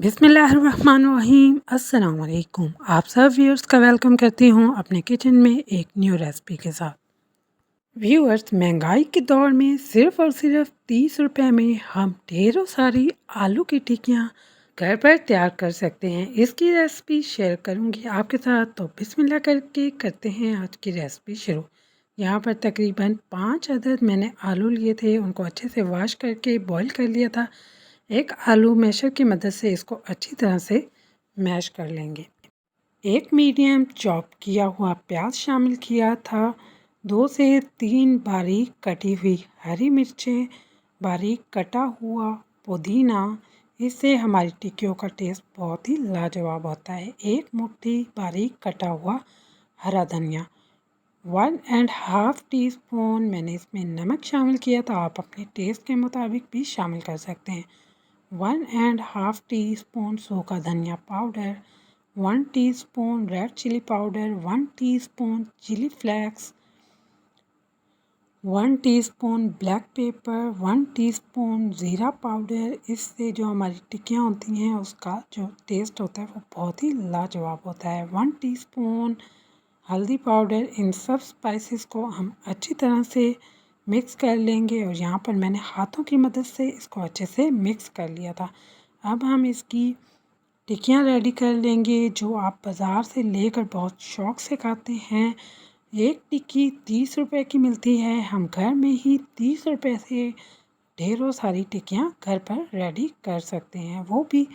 बिस्मिल्लाहिर्रहमानिर्रहीम। अस्सलाम वालेकुम। आप सब व्यूअर्स का वेलकम करती हूँ अपने किचन में एक न्यू रेसिपी के साथ। व्यूअर्स, महंगाई के दौर में सिर्फ़ और सिर्फ 30 रुपए में हम ढेरों सारी आलू की टिक्कियाँ घर पर तैयार कर सकते हैं। इसकी रेसिपी शेयर करूँगी आपके साथ, तो बिस्मिल्लाह करके करते हैं आज की रेसिपी शुरू। यहाँ पर तकरीबन 5 अदद मैंने आलू लिए थे, उनको अच्छे से वॉश करके बॉईल कर लिया था। एक आलू मैशर की मदद से इसको अच्छी तरह से मैश कर लेंगे। एक मीडियम चॉप किया हुआ प्याज शामिल किया था। 2 से 3 बारीक कटी हुई हरी मिर्चें, बारीक कटा हुआ पुदीना। इससे हमारी टिक्कियों का टेस्ट बहुत ही लाजवाब होता है। 1 मुट्ठी बारीक कटा हुआ हरा धनिया। 1.5 टीस्पून मैंने इसमें नमक शामिल किया था, आप अपने टेस्ट के मुताबिक भी शामिल कर सकते हैं। 1.5 टीस्पून सूखा धनिया powder, 1 teaspoon red chili powder, 1 teaspoon chili flakes, 1 teaspoon black pepper, 1 teaspoon ज़ीरा पाउडर। इससे जो हमारी टिक्कियाँ होती हैं उसका जो टेस्ट होता है वो बहुत ही लाजवाब होता है। 1 टीस्पून हल्दी पाउडर। इन सब स्पाइसेस को हम अच्छी तरह से मिक्स कर लेंगे और यहाँ पर मैंने हाथों की मदद से इसको अच्छे से मिक्स कर लिया था। अब हम इसकी टिक्कियाँ रेडी कर लेंगे जो आप बाज़ार से लेकर बहुत शौक़ से खाते हैं। एक टिक्की 30 रुपए की मिलती है, हम घर में ही 30 रुपए से ढेरों सारी टिक्कियाँ घर पर रेडी कर सकते हैं, वो भी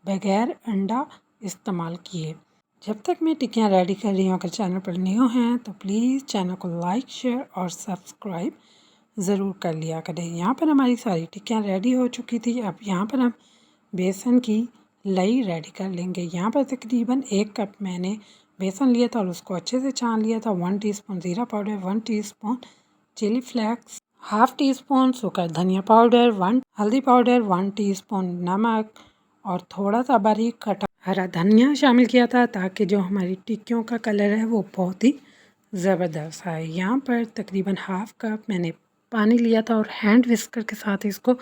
बग़ैर अंडा इस्तेमाल किए। जब तक मैं टिक्कियाँ रेडी कर रही हूँ, अगर चैनल पर न्यू हैं तो प्लीज़ चैनल को लाइक, शेयर और सब्सक्राइब ज़रूर कर लिया करें। यहाँ पर हमारी सारी टिक्कियाँ रेडी हो चुकी थी। अब यहाँ पर हम बेसन की लई रेडी कर लेंगे। यहाँ पर तकरीबन 1 कप मैंने बेसन लिया था और उसको अच्छे से छान लिया था। 1 टीस्पून ज़ीरा powder, 1 teaspoon chili flakes, half teaspoon सूखा धनिया पाउडर, 1 हल्दी पाउडर, 1 टीस्पून नमक और थोड़ा सा बारीक कटा हरा धनिया शामिल किया था, ताकि जो हमारी टिक्कियों का कलर है वो बहुत ही ज़बरदस्त आए। यहाँ पर तकरीबन हाफ़ कप मैंने पानी लिया था और हैंड विस्कर के साथ इसको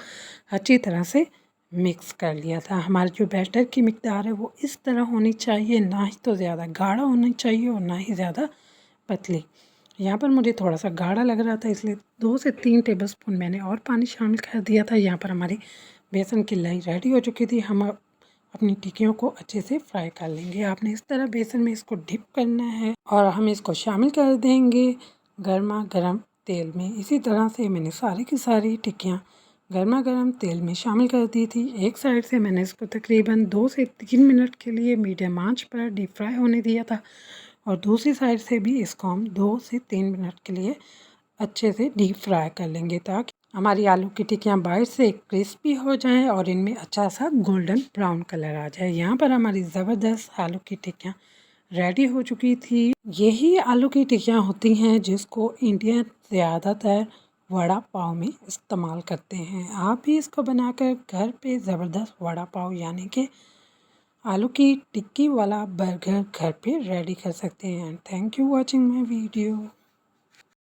अच्छी तरह से मिक्स कर लिया था। हमारे जो बैटर की मिकदार है वो इस तरह होनी चाहिए, ना ही तो ज़्यादा गाढ़ा होना चाहिए और ना ही ज़्यादा पतली। यहाँ पर मुझे थोड़ा सा गाढ़ा लग रहा था, इसलिए 2 से 3 टेबलस्पून मैंने और पानी शामिल कर दिया था। यहाँ पर हमारी बेसन की लई रेडी हो चुकी थी। हम अपनी टिक्कियों को अच्छे से फ्राई कर लेंगे। आपने इस तरह बेसन में इसको डिप करना है और हम इसको शामिल कर देंगे गर्मा गर्म तेल में। इसी तरह से मैंने सारी की सारी टिक्कियाँ गर्मा गर्म तेल में शामिल कर दी थी। एक साइड से मैंने इसको तकरीबन 2 से 3 मिनट के लिए मीडियम आंच पर डीप फ्राई होने दिया था और दूसरी साइड से भी इसको हम 2 से 3 मिनट के लिए अच्छे से डीप फ्राई कर लेंगे, ताकि हमारी आलू की टिक्कियाँ बाहर से क्रिस्पी हो जाएं और इनमें अच्छा सा गोल्डन ब्राउन कलर आ जाए। यहाँ पर हमारी ज़बरदस्त आलू की टिक्कियाँ रेडी हो चुकी थी। यही आलू की टिक्कियाँ होती हैं जिसको इंडियन ज़्यादातर वड़ा पाव में इस्तेमाल करते हैं। आप भी इसको बनाकर घर पे ज़बरदस्त वड़ा पाव यानी कि आलू की टिक्की वाला बर्गर घर पे रेडी कर सकते हैं। Thank you watching my video.